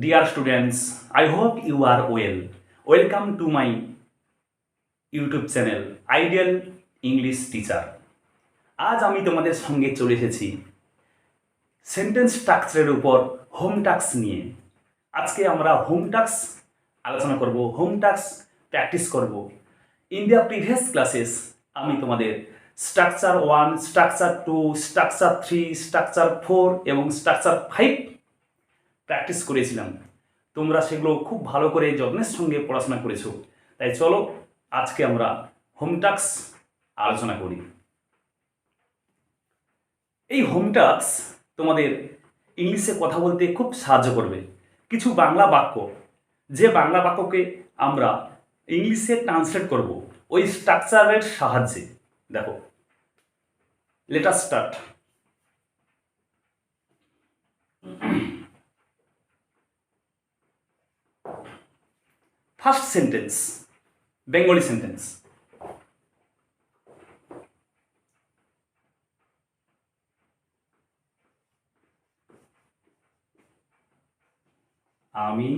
Dear students, I hope you are well. Welcome to my YouTube channel ideal English teacher. আজ আমি তোমাদের সঙ্গে চলে এসেছি সেন্টেন্স স্ট্রাকচারের উপর হোম টাস্ক নিয়ে। আজকে আমরা হোম টাস্ক আলোচনা করব, হোম টাস্ক প্র্যাকটিস করব। ইন দ্য প্রিভিয়াস ক্লাসেস আমি তোমাদের স্ট্রাকচার 1, স্ট্রাকচার 2, স্ট্রাকচার 3, স্ট্রাকচার 4 এবং স্ট্রাকচার 5 প্র্যাকটিস করেছিলাম। তোমরা সেগুলো খুব ভালো করে যত্নের সঙ্গে পড়াশোনা করেছো। তাই চলো আজকে আমরা হোম টাস্ক আলোচনা করি। এই হোম টাস্ক তোমাদের ইংলিশে কথা বলতে খুব সাহায্য করবে। কিছু বাংলা বাক্য, যে বাংলা বাক্যকে আমরা ইংলিশে ট্রান্সলেট করব ওই স্ট্রাকচারের সাহায্যে। দেখো, let us start. First sentence, Bengali sentence. আমি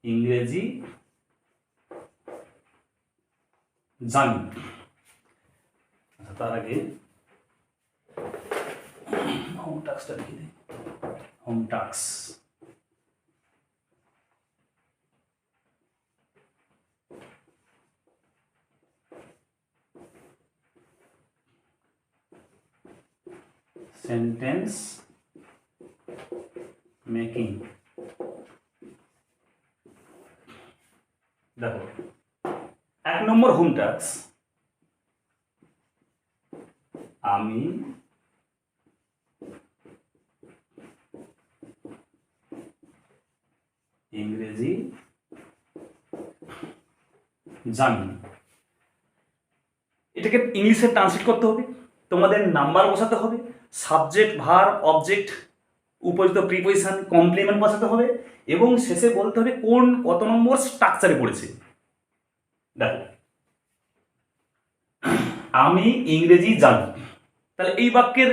ইংরেজি জানি। তার আগে হোম টাস্কটা লিখে দিই। Home task, sentence making. দেখো, 1 নম্বর হোম টাস্ক, আমি ইংরেজি জানি। এটাকে ইংলিশে ট্রান্সলেট করতে হবে, তোমাদের নাম্বার বসাতে হবে, সাবজেক্ট, ভার্ব, অবজেক্ট, উপযুক্ত প্রিপোজিশন, কমপ্লিমেন্ট বসাতে হবে এবং শেষে বলতে হবে কত নম্বর স্ট্রাকচারে পড়েছে। দেখো, আমি ইংরেজি জানি, তাহলে এই বাক্যের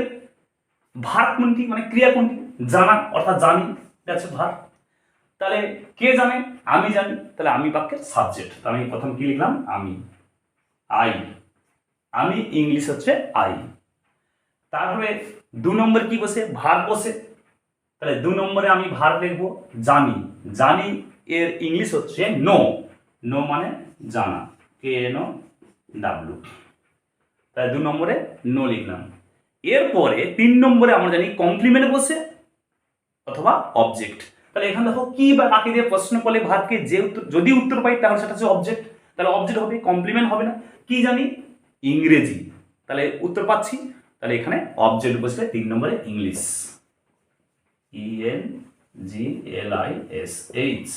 ভার্ব কোনটি, মানে ক্রিয়া কোনটি? জানা, অর্থাৎ জানি, এটা হচ্ছে ভার্ব। তাহলে কে জানে? আমি জানি, তাহলে আমি বাক্যের সাবজেক্ট। আমি প্রথম কি লিখলাম? আমি, আই। আমি ইংলিশ হচ্ছে আই। তারপরে 2 নম্বর কি বসে? ভার্ব বসে। তাহলে 2 নম্বরে আমি ভার্ব লিখবো জানি। জানি এর ইংলিশ হচ্ছে নো। নো মানে জানা, KNOW। তাহলে 2 নম্বরে নো লিখলাম। এরপরে 3 নম্বরে আমরা জানি কমপ্লিমেন্ট বসে অথবা অবজেক্ট। তাহলে এখানে দেখো কি বা কাকে দিয়ে প্রশ্ন করলে ভার্বকে যে উত্তর, যদি উত্তর পাই তাহলে সেটা হচ্ছে অবজেক্ট। তাহলে অবজেক্ট হবে, কমপ্লিমেন্ট হবে না। কি জানি? ইংরেজি। তাহলে উত্তর পাচ্ছি, তাহলে এখানে অবজেক্ট বসবে 3 নম্বরে ইংলিশ, ENGLISH।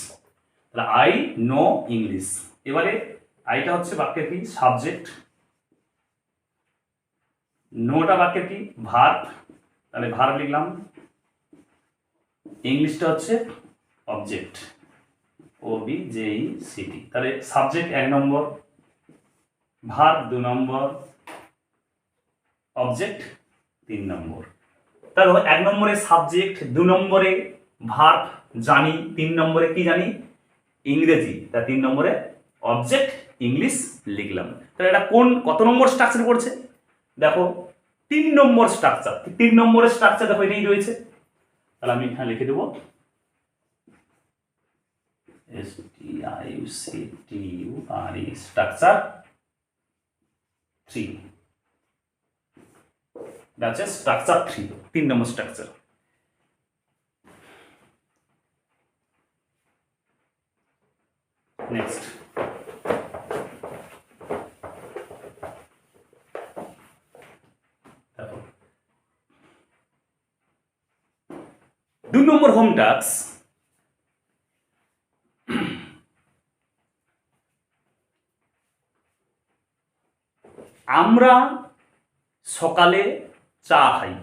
তাহলে আই নো ইংলিশ। এবারে আইটা হচ্ছে বাক্যের কি? সাবজেক্ট। নোটা বাক্যের কি? ভার্ব। তাহলে ভার্ব লিখলাম। ইংলিশটা হচ্ছে অবজেক্ট, OBJECT। তাহলে সাবজেক্ট 1 নম্বর, ভার্ব 2 নম্বর, অবজেক্ট 3 নম্বর। তাহলে 1 নম্বরে সাবজেক্ট, 2 নম্বরে ভার্ব জানি, 3 নম্বরে কি জানি? ইংরেজি। তা 3 নম্বরে অবজেক্ট ইংলিশ লিখলাম। তাহলে এটা কত নম্বর স্ট্রাকচার পড়ছে? দেখো, 3 নম্বর স্ট্রাকচার। 3 নম্বরের স্ট্রাকচার দেখো এটাই রয়েছে। তাহলে আমি এখানে লিখে দেবো STRUCTURE, structure 3। That's a structure 3, 3 number structure. Next, দেখো 2 নম্বর হোম টাস্ক, আমরা সকালে চা খাই।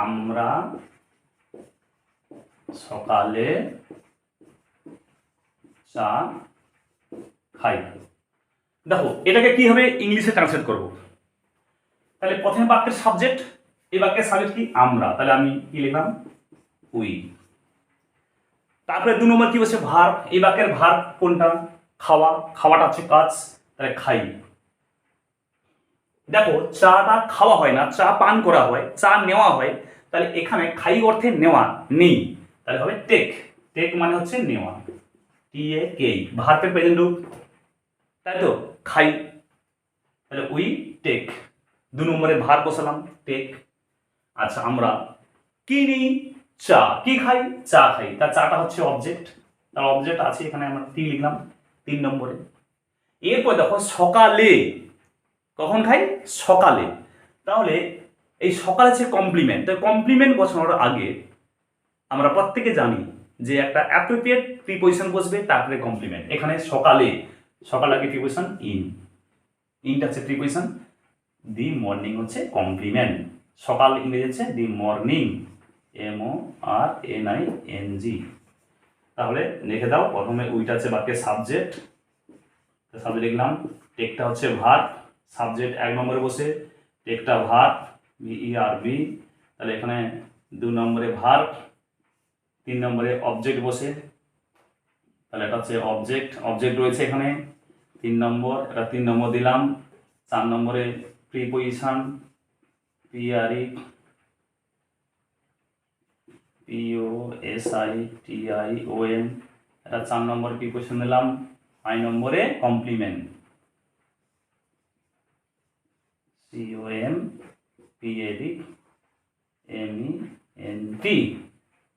আমরা সকালে চা খাই। দেখো এটাকে কিভাবে ইংলিশে ট্রান্সলেট করব। তাহলে প্রথমে বাক্যের সাবজেক্ট, এই বাক্যের সাবজেক্ট কি আমরা, তাহলে আমি কি লিখলাম উই। তারপরে 2 নম্বর কি বলছে ভার্ব, এই বাক্যের ভার্ব কোনটা খাওয়া, খাওয়াটা হচ্ছে কাজ, তাহলে খাই। দেখো চাটা খাওয়া হয় না, চা পান করা হয়, চা নেওয়া হয়, তাহলে এখানে খাই অর্থে নেওয়া নেই, তাহলে হবে টেক। টেক মানে হচ্ছে নেওয়া, টি এ কে, ভার্বের প্রেজেন্ট রূপ, তাই তো খাই, তাহলে উই টেক। 2 নম্বরে ভার্ব বসালাম টেক। আচ্ছা আমরা কি নিই, চা, কি খাই, চা খাই, তার চাটা হচ্ছে অবজেক্ট, তার অবজেক্ট আছে এখানে আমরা টি লিখলাম 3 নম্বরে। এরপর দেখো সকালে, কখন খাই, সকালে, তাহলে এই সকালে হচ্ছে কমপ্লিমেন্ট। তো কমপ্লিমেন্ট বসানোর আগে আমরা প্রত্যেকে জানি যে একটা অ্যাপ্রোপ্রিয়েট প্রিপজিশন বসবে, তারপরে কমপ্লিমেন্ট। এখানে সকালে, সকাল আগে প্রিপজিশন ইনটা হচ্ছে প্রিপজিশন, দি মর্নিং হচ্ছে কমপ্লিমেন্ট। সকাল ইংরেজি হচ্ছে দি মর্নিং, MORNING। তাহলে লিখে দাও, প্রথমে উইটা হচ্ছে বাক্যের সাবজেক্ট, সাবজেক্ট লিখলাম, টেকটা হচ্ছে ভার্ব, সাবজেক্ট 1 নম্বরে বসে, টেকটা ভার্ব VERB, তাহলে এখানে 2 নম্বরে ভার্ব, 3 নম্বরে অবজেক্ট বসে, তাহলে এটা হচ্ছে অবজেক্ট, অবজেক্ট রয়েছে এখানে 3 নম্বর, এটা 3 নম্বর দিলাম। 4 নম্বরে প্রিপজিশন POSITION, এটা 4 নম্বর প্রিপজিশন দিলাম। 5 নম্বরে কমপ্লিমেন্ট COMPADMENT,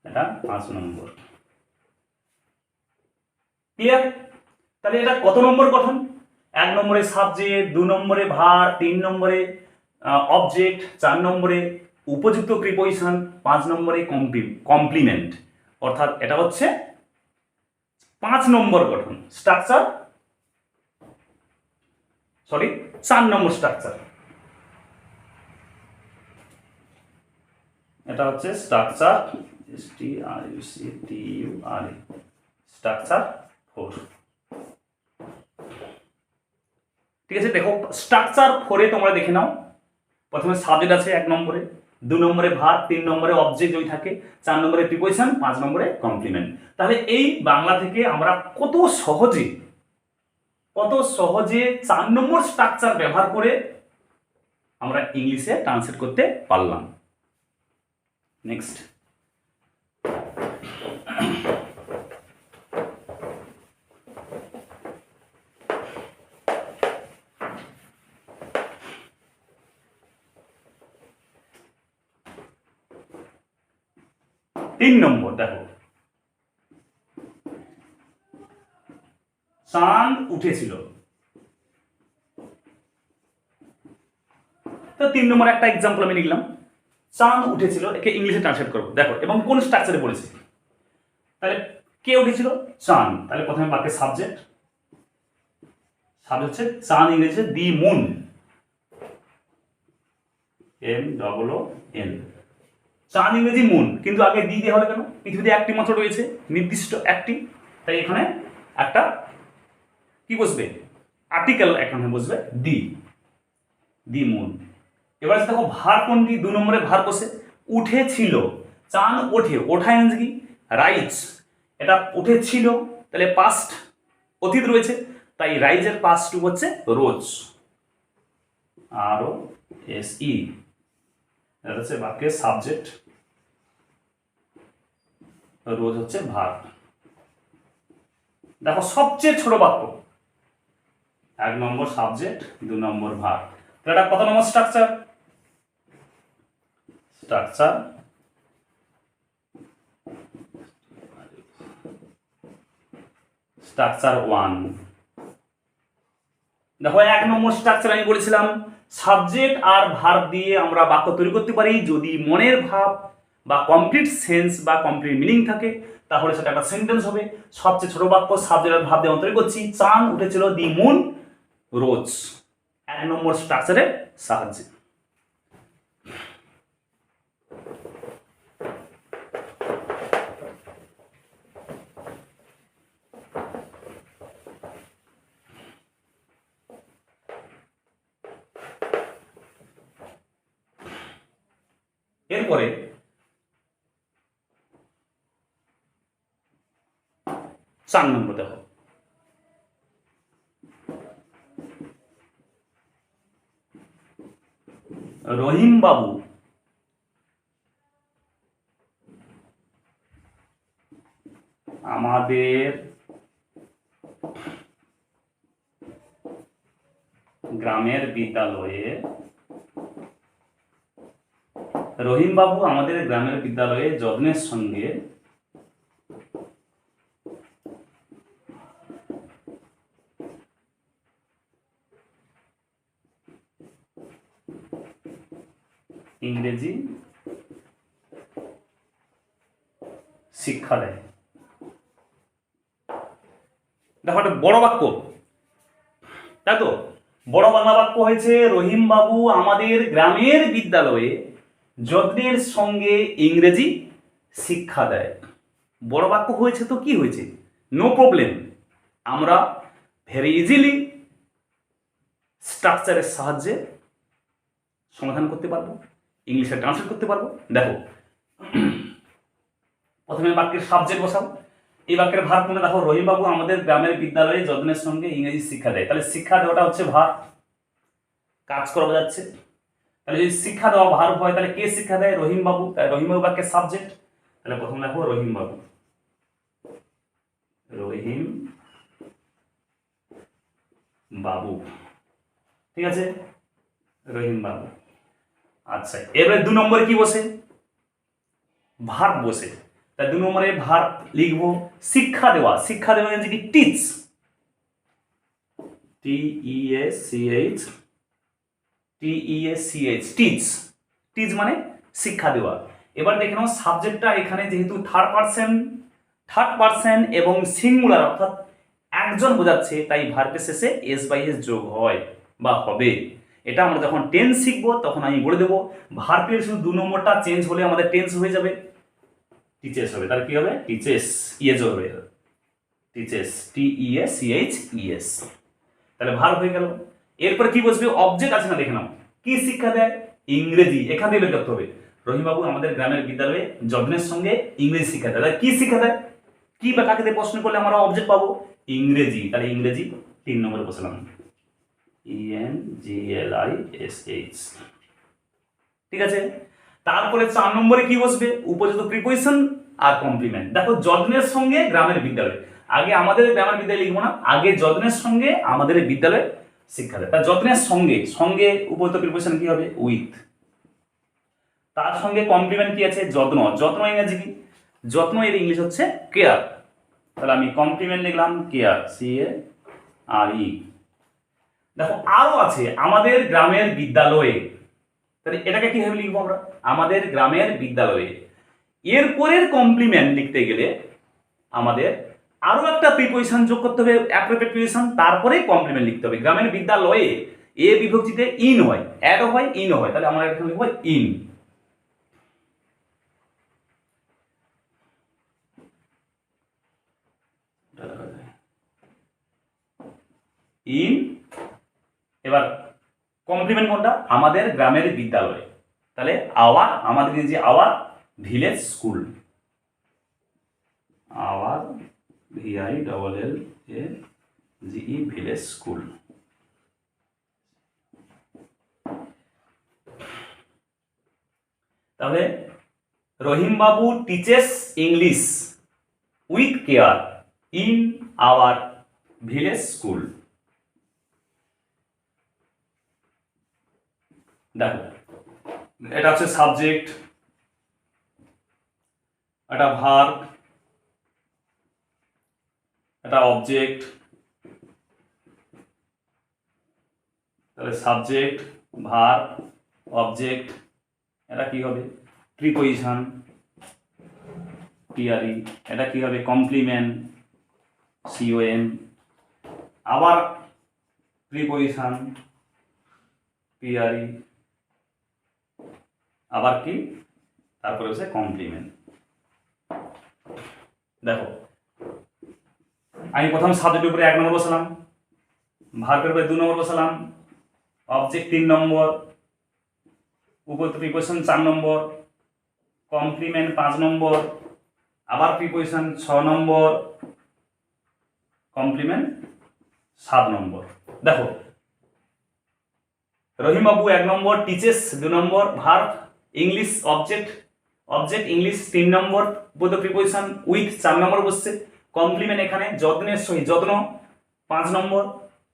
এটা 5 নম্বর। ক্লিয়ার? তাহলে এটা কত নম্বর গঠন? 1 নম্বরে সাবজেক্ট, 2 নম্বরে ভার্ব, 3 নম্বরে অবজেক্ট, 4 নম্বরে উপযুক্ত প্রিপজিশন, 5 নম্বরে কমপ্লিমেন্ট, অর্থাৎ এটা হচ্ছে 5 নম্বর গঠন স্ট্রাকচার, 4 নম্বর স্ট্রাকচার। এটা হচ্ছে স্ট্রাকচার, STRUCTURE, স্ট্রাকচার 4। ঠিক আছে, দেখো স্ট্রাকচার 4-এ তোমরা দেখে নাও, প্রথমে সাবজেক্ট আছে 1 নম্বরে, 2 নম্বরে ভার্ব, 3 নম্বরে অবজেক্ট যদি থাকে, 4 নম্বরে প্রিপজিশন, 5 নম্বরে কমপ্লিমেন্ট। তাহলে এই বাংলা থেকে আমরা কত সহজে 4 নম্বর স্ট্রাকচার ব্যবহার করে আমরা ইংলিশে ট্রান্সলেট করতে পারলাম। নেক্সট, তিন নম্বর দেখো, চাঁদ উঠেছিল। তো 3 নম্বর একটা এক্সাম্পল আমি লিখলাম, চাঁদ উঠেছিল, একে ইংলিশে ট্রান্সলেট করবো দেখো, এবং কোন স্ট্রাকচারে বলেছি। তাহলে কে উঠেছিল, চাঁদ, তাহলে প্রথমে বাক্যের সাবজেক্ট, সাবজেক্ট হচ্ছে চাঁদ, ইংরেজি দি মুন, MOON, চাঁদ ইংরেজি মুন, কিন্তু আগে দি দেওয়া হলো কেন, পৃথিবীতে একটি মাত্র রয়েছে, নির্দিষ্ট একটি, তাই এখানে একটা কি বসবে, আর্টিকেল এখানে বসবে দি মুন। এবার দেখো ভার কোনটি, 2 নম্বরে ভার বসে, উঠেছিল, চাঁদ ওঠে, ওঠা ইংরেজি কি, রাইজ, এটা উঠেছিল, তাহলে পাস্ট অতীত রয়েছে, তাই রাইজের পাস্ট হচ্ছে রোজ, ROSE, এটা হচ্ছে বাক্যের সাবজেক্ট, রোজ হচ্ছে ভার্ব। দেখো সবচেয়ে ছোট বাক্য, 1 নম্বর সাবজেক্ট, 2 নম্বর ভার্ব, এটা কত নম্বর স্ট্রাকচার, স্ট্রাকচার 1। দেখো 1 নম্বর স্ট্রাকচার আমি বলেছিলাম, সাবজেক্ট আর ভার্ব দিয়ে আমরা বাক্য তৈরি করতে পারি যদি মনের ভাব বা কমপ্লিট সেন্স বা কমপ্লিট মিনিং থাকে, তাহলে সেটা একটা সেন্টেন্স হবে। সবচেয়ে ছোট বাক্য সাবজেক্ট আর ভার্ব দিয়ে তৈরি করছি, চাঁদ উঠেছিল, দি মুন রোজ, 1 নম্বর স্ট্রাকচারের সাহায্যে। এরপরে 4 নম্বর দেখো, রহিম বাবু আমাদের গ্রামের বিদ্যালয়ে যত্নের সঙ্গে ইংরেজি শিক্ষা দেয়। দেখো একটা বড় বাক্য, তাই তো, বড় বাংলা বাক্য হয়েছে রহিম বাবু আমাদের গ্রামের বিদ্যালয়ে যত্নের সঙ্গে ইংরেজি শিক্ষা দেয়। বড় বাক্য হয়েছে তো কি হয়েছে, নো প্রবলেম, আমরা ভেরি ইজিলি স্ট্রাকচারের সাহায্যে সমাধান করতে পারবো, ইংলিশে ট্রান্সলেট করতে পারবো। দেখো প্রথমে বাক্যের সাবজেক্ট বসাও, এই বাক্যের ভার কোনে দেখো, রহিম বাবু আমাদের গ্রামের বিদ্যালয়ে যত্নের সঙ্গে ইংরেজি শিক্ষা দেয়। তাহলে শিক্ষা দেওয়াটা হচ্ছে ভার, কাজ করা যাচ্ছে। তাহলে যদি শিক্ষা দেওয়া ভার হয় তাহলে কে শিক্ষা দেয়, রহিম বাবু। তাই রহিম বাবু বাক্যের সাবজেক্ট। তাহলে প্রথমে দেখো রহিম বাবু, ঠিক আছে, রহিম বাবু। আচ্ছা, এবারে 2 নম্বরে কি বসে, ভার্ব বসে। তাই 2 নম্বরে ভার্ব লিখবো শিক্ষা দেওয়া। শিক্ষা দেওয়া মানে কি, টিচ, TEACH, টিচ, টিচ মানে শিক্ষা দেওয়া। এবার দেখে নাও সাবজেক্টটা এখানে যেহেতু থার্ড পারসন এবং সিঙ্গুলার অর্থাৎ একজন বোঝাচ্ছে, তাই ভার্বের শেষে s/s যোগ হয় বা হবে। এটা আমরা যখন টেন্স শিখবো তখন আমি বলে দেবো। ভার্বের শুধু 2 নম্বরটা চেঞ্জ হলে আমাদের টেন্স হয়ে যাবে, টিচেস হবে। তাহলে কি হবে, টিচেস, যোগ হবে, টিচেস, TEACHES। তাহলে ভার্ব হয়ে গেল। এরপর কি বসবে, অবজেক্ট আছে না, দেখে নাও, কি শিক্ষা দেয়, ইংরেজি। এখান থেকে বের করতে হবে, রহিমবাবু আমাদের গ্রামের বিদ্যালয়ে যত্নের সঙ্গে ইংরেজি শিক্ষা দেয়। তাহলে কি শিক্ষা দেয়, কি বা কাকে দিয়ে প্রশ্ন করলে আমরা অবজেক্ট পাবো, ইংরেজি। তাহলে ইংরেজি 3 নম্বরে বসালাম, ENGLISH, ঠিক আছে। তারপরে 4 নম্বরে কি বসবে, উপযুক্ত প্রিপোজিশন আর কমপ্লিমেন্ট। দেখো যত্নের সঙ্গে গ্রামের বিদ্যালয়, আগে আমাদের গ্রামের বিদ্যালয় লিখবো না, আগে যত্নের সঙ্গে আমাদের বিদ্যালয়ে শিক্ষা দেয়। তার যত্নের সঙ্গে, সঙ্গে উপযুক্ত প্রিপোজিশন কি হবে, উইথ। তার সঙ্গে কমপ্লিমেন্ট কি আছে, যত্ন। যত্ন ইংরেজি কি, যত্ন এর ইংলিশ হচ্ছে কেয়ার। তাহলে আমি কমপ্লিমেন্ট লিখলাম কেয়ার, CARE। দেখো আরো আছে আমাদের গ্রামের বিদ্যালয়ে, তাহলে এটাকে কিভাবে লিখবো আমরা, আমাদের গ্রামের বিদ্যালয়ে। এরপরের কমপ্লিমেন্ট লিখতে গেলে আমাদের আরো একটা প্রিপোজিশন যোগ করতে হবে, অ্যাপ্রোপ্রিয়েট প্রিপোজিশন, তারপরে কমপ্লিমেন্ট লিখতে হবে। গ্রামের বিদ্যালয়ে এ বিভক্তিতে ইন হয়, অ্যাডও হয়, ইনও হয়। তাহলে আমরা এখানে লিখবো ইন। এবার কমপ্লিমেন্ট কোনটা, আমাদের গ্রামের বিদ্যালয়। তাহলে আওয়ার, আমাদের যে our village school, our VILLAGE village school. তাহলে Rahim babu teaches English with care in our village school. দেখো এটা হচ্ছে সাবজেক্ট, এটা ভার্ব, এটা অবজেক্ট। তাহলে সাবজেক্ট, ভার্ব, অবজেক্ট, এটা কি হবে, প্রিপোজিশন, PRE। এটা কি হবে, কমপ্লিমেন্ট, COM। আবার প্রিপোজিশন, PRE, আবার কি, তারপরে হচ্ছে কমপ্লিমেন্ট। দেখো আমি প্রথম সাবজেক্টের উপরে 1 নম্বর বসালাম, ভার্বের উপরে 2 নম্বর বসালাম, অবজেক্ট 3 নম্বর, উপযুক্ত প্রিপোজিশন 4 নম্বর, কমপ্লিমেন্ট 5 নম্বর, আবার প্রিপোজিশন 6 নম্বর, কমপ্লিমেন্ট 7 নম্বর। দেখো রহিমবাবু 1 number, teaches 2 number, verb English object, object English 3 number, বোধ প্রিপোজিশন উইথ 4 নম্বর বসছে, কমপ্লিমেন্ট এখানে যত্নের সহিত, যত্ন 5 নম্বর,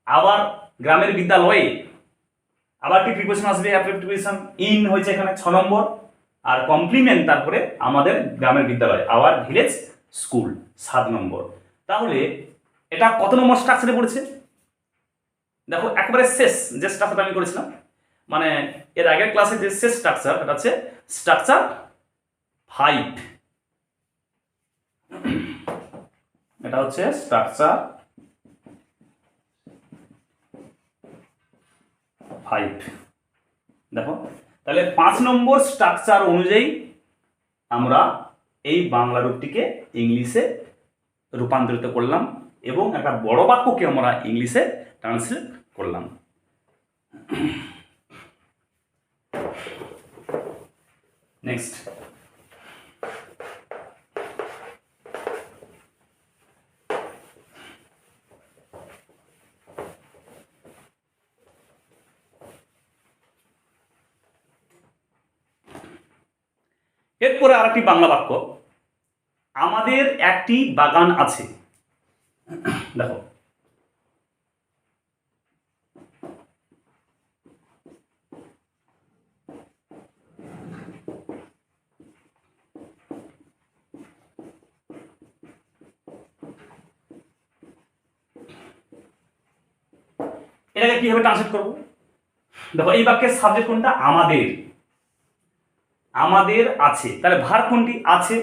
আবার গ্রামের বিদ্যালয়ে আবার কি প্রিপোজিশন আসবে, প্রিপোজিশন ইন হয়েছে এখানে 6 নম্বর, আর কমপ্লিমেন্ট তারপরে আমাদের গ্রামের বিদ্যালয়, আওয়ার ভিলেজ স্কুল 7 নম্বর। তাহলে এটা কত নম্বর স্ট্রাকচারে পড়েছে? দেখো একেবারে শেষ যে স্ট্রাকচারটা আমি করেছিলাম, মানে এর আগের ক্লাসে যে শেষ স্ট্রাকচার, এটা হচ্ছে স্ট্রাকচার 5। এটা হচ্ছে স্ট্রাকচার 5। দেখো তাহলে 5 নম্বর স্ট্রাকচার অনুযায়ী আমরা এই বাংলা রূপটিকে ইংলিশে রূপান্তরিত করলাম এবং একটা বড় বাক্যকে আমরা ইংলিশে ট্রান্সলেট করলাম। নেক্সট, এরপরে আর একটি বাংলা বাক্য, আমাদের একটি বাগান আছে। দেখো এটাকে কিভাবে ট্রান্সলেট করব? দেখো এই বাক্যের সাবজেক্ট কোনটা? আমাদের, আমাদের আছে। তাহলে ভার্ব কোনটি? আছে।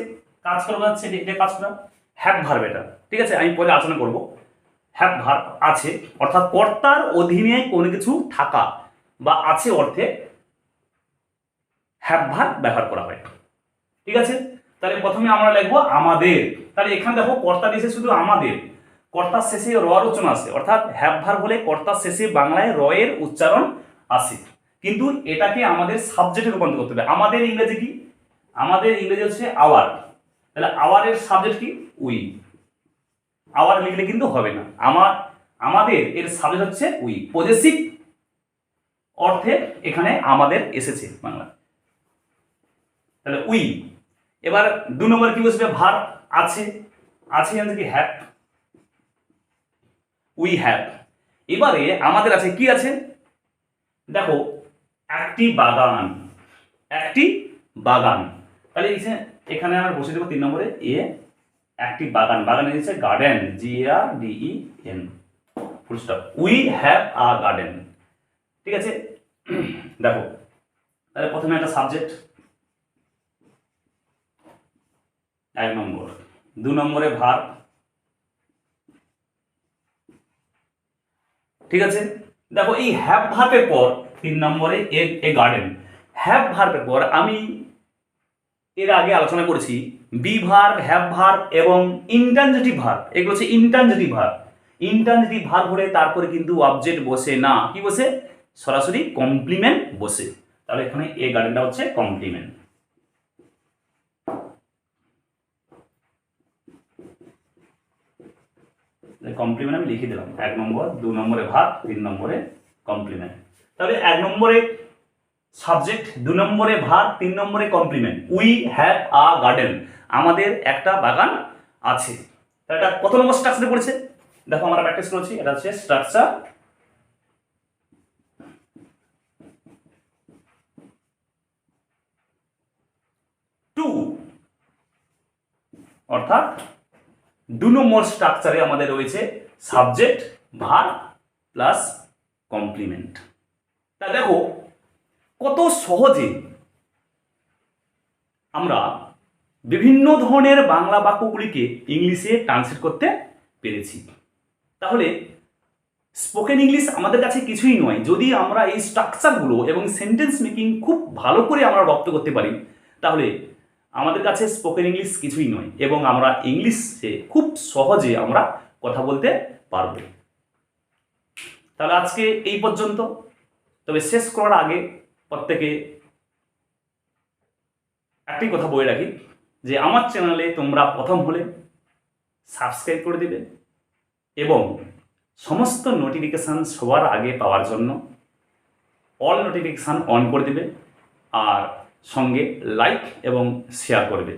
কাজ করা যাচ্ছে, এটা কাজ করা, হ্যাভ ভার্ব এটা, ঠিক আছে, আমি পরে আলোচনা করব। হ্যাভ ভার্ব আছে অর্থাৎ কর্তার অধীনে কোনো কিছু থাকা বা আছে অর্থে হ্যাভ ভার্ব ব্যবহার করা হয়, ঠিক আছে। তাহলে প্রথমে আমরা লিখবো আমাদের। তাহলে এখানে দেখো কর্তা দিয়েছে শুধু আমাদের, কর্তার শেষে র এর উচ্চারণ আসে, অর্থাৎ হ্যাভ ভার্ব হলে কর্তার শেষে বাংলায় র এর উচ্চারণ আসে, কিন্তু এটাকে আমাদের সাবজেক্টে রূপান্তর করতে হবে। আমাদের ইংরেজি কি? আমাদের ইংরেজি হচ্ছে আওয়ার। তাহলে আওয়ার এর সাবজেক্ট কি? উই। আওয়ার লিখলে কিন্তু হবে না, আমাদের এর সাবজেক্ট হচ্ছে উই, পজেসিভ অর্থে এখানে আমাদের এসেছে বাংলা, তাহলে উই। এবার 2 নম্বর কি বসবে? ভার্ব আছে, আছে মানে কি? Have, we have. এবারে আমাদের আছে কি আছে? দেখো একটি বাগান, একটি বাগান। তাহলে এখানে আমরা বসে দেবো 3 নম্বরে এ, একটি বাগান, বাগানে দিয়েছে garden, GARDEN, full stop. We have a garden, ঠিক আছে। দেখো তাহলে প্রথমে একটা সাবজেক্ট 1 নম্বর, 2 নম্বরে ভার্ব, ঠিক আছে। দেখো এই হ্যাভ ভার্বের পর 3 নম্বরে এ গার্ডেন, হ্যাভ ভার্বের পর আমি এর আগে আলোচনা করেছি বি ভার্ব, হ্যাভ ভার্ব এবং ইন্ট্রানজিটিভ ভার্ব, এগুলো হচ্ছে ইন্ট্রানজিটিভ ভার্ব। ইন্ট্রানজিটিভ ভার্ব হলে তারপরে কিন্তু অবজেক্ট বসে না, কি বসে? সরাসরি কমপ্লিমেন্ট বসে। তাহলে এখানে এ গার্ডেনটা হচ্ছে কমপ্লিমেন্ট। কমপ্লিমেন্ট আমি লিখে দিলাম 1 নম্বর, 2 নম্বরে ভার্ব, 3 নম্বরে কমপ্লিমেন্ট। তাহলে 1 নম্বরে সাবজেক্ট, 2 নম্বরে ভার্ব, 3 নম্বরে complement. We have a garden, আমাদের একটা বাগান আছে। তাহলে এটা কত নম্বর স্ট্রাকচারে পড়েছে? দেখো আমরা প্র্যাকটিস করেছি, এটা হচ্ছে স্ট্রাকচার 2, অর্থাৎ 2 নম্বর স্ট্রাকচারে আমাদের রয়েছে সাবজেক্ট, ভার্ব প্লাস কমপ্লিমেন্ট। তা দেখো কত সহজে আমরা বিভিন্ন ধরনের বাংলা বাক্যগুলিকে ইংলিশে ট্রান্সলেট করতে পেরেছি। তাহলে স্পোকেন ইংলিশ আমাদের কাছে কিছুই নয়, যদি আমরা এই স্ট্রাকচারগুলো এবং সেন্টেন্স মেকিং খুব ভালো করে আমরা রপ্ত করতে পারি, তাহলে আমাদের কাছে স্পোকেন ইংলিশ কিছুই নয় এবং আমরা ইংলিশে খুব সহজে আমরা কথা বলতে পারবো। তাহলে আজকে এই পর্যন্ত। তবে শেষ করার আগে প্রত্যেকে আরেকটি কথা বলে রাখি যে আমার চ্যানেলে তোমরা প্রথম হলে সাবস্ক্রাইব করে দেবে এবং সমস্ত নোটিফিকেশান সবার আগে পাওয়ার জন্য অল নোটিফিকেশান অন করে দেবে আর সঙ্গে লাইক এবং শেয়ার করবে।